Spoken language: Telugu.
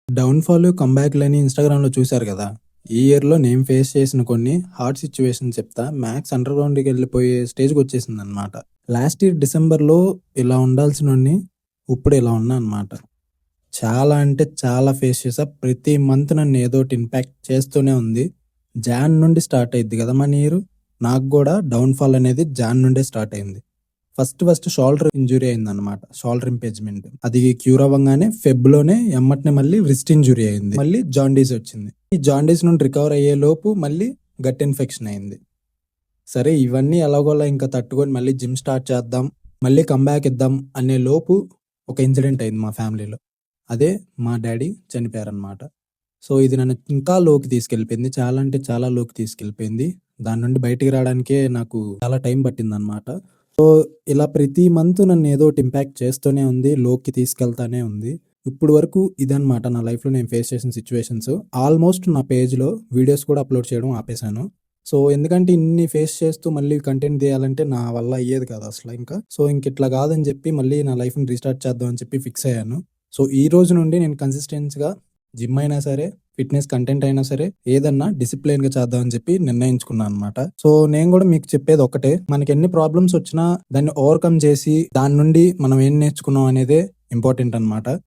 డౌన్‌ఫాల్, కమ్‌బ్యాక్‌లని ఇన్‌స్టాగ్రామ్‌లో చూసారు గదా! ఈ ఇయర్‌లో నేను ఫేస్ చేసిన కొన్ని హార్డ్ సిట్యుయేషన్స్ చెప్తా. మ్యాక్స్ అండర్‌గ్రౌండ్‌కెళ్ళిపోయే స్టేజ్‌కొచ్చేసిందనమాట. లాస్ట్ ఇయర్ డిసెంబర్‌లో ఇలా ఉండాల్సినోడిని ఇప్పుడు ఇలా ఉన్నా అనమాట. చాలా అంటే చాలా ఫేస్ చేశా. ప్రతి మంత్ నన్ను ఏదోటి ఇంపాక్ట్ చేస్తూనే ఉంది. జాన్ నుండి స్టార్ట్ అయిద్ది గదా! మన ఇయరు. నాకు గూడా డౌన్‌ఫాల్ అనేది జాన్ నుండే స్టార్ట్ అయింది. ఫస్ట్ షోల్డర్ ఇంజ్యూరీ అయిందనమాట. షోల్డర్ ఇంపేజ్‌మెంట్. అది క్యూర్ అవ్వంగానే ఫెబ్‌లోనే ఎమ్మటనే మళ్ళీ వ్రిస్ట్ ఇంజ్యూరీ అయింది. మళ్ళీ జాండీస్ వచ్చింది. ఈ జాండీస్ నుండి రికవర్ అయ్యేలోపు మళ్ళీ గట్ ఇన్ఫెక్షన్ అయింది. సరే ఇవన్నీ ఎలాగోలా ఇంకా తట్టుకొని మళ్ళీ జిమ్ స్టార్ట్ చేద్దాం. మళ్ళీ కమ్‌బ్యాక్ ఇద్దాం అనే లోపు ఒక ఇన్సిడెంట్ అయింది మా ఫ్యామిలీలో. అదే మా డ్యాడీ చనిపోయారనమాట. సో, ఇది నన్ను ఇంకా లోకి తీసుకెళ్ళిపోయింది. చాలా అంటే చాలా లోకి తీసుకెళ్ళిపోయింది. దాని నుండి బయటికి రావడానికే నాకు చాలా టైం పట్టిందనమాట. సో, ఇలా ప్రతి మంత్ నన్ను ఏదో ఒకటి ఇంపాక్ట్ చేస్తూనే ఉంది. లోకి తీసుకెళ్తానే ఉంది. ఇప్పుడు వరకు ఇదనమాట నా లైఫ్‌లో నేను ఫేస్ చేసిన సిట్యుయేషన్స్. ఆల్మోస్ట్ నా పేజ్‌లో వీడియోస్ కూడా అప్‌లోడ్ చేయడం ఆపేశాను. సో, ఎందుకంటే ఇన్ని ఫేస్ చేస్తూ మళ్ళీ కంటెంట్ తీయాలంటే నా వల్ల అయ్యేది కాదు అసల ఇంకా. సో, ఇంకిట్లా కాదని చెప్పి మళ్ళీ నా లైఫ్‌ని రీస్టార్ట్ చేద్దాం అని చెప్పి ఫిక్స్ అయ్యాను. సో, ఈ రోజు నుండి నేను కన్సిస్టెన్స్‌గా జిమ్ అయినా సరే, ఫిట్‌నెస్ కంటెంట్ అయినా సరే, ఏదన్నా డిసిప్లిన్‌గా చేద్దాం అని చెప్పి నిర్ణయించుకున్నా అనమాట. సో, నేను గూడా మీకు చెప్పేది ఒక్కటే. మనకెన్ని ప్రాబ్లమ్స్ వచ్చినా దాన్ని ఓవర్‌కమ్ చేసి, దాని నుండి మనం ఏం నేర్చుకున్నాం అనేదే ఇంపార్టెంట్ అనమాట.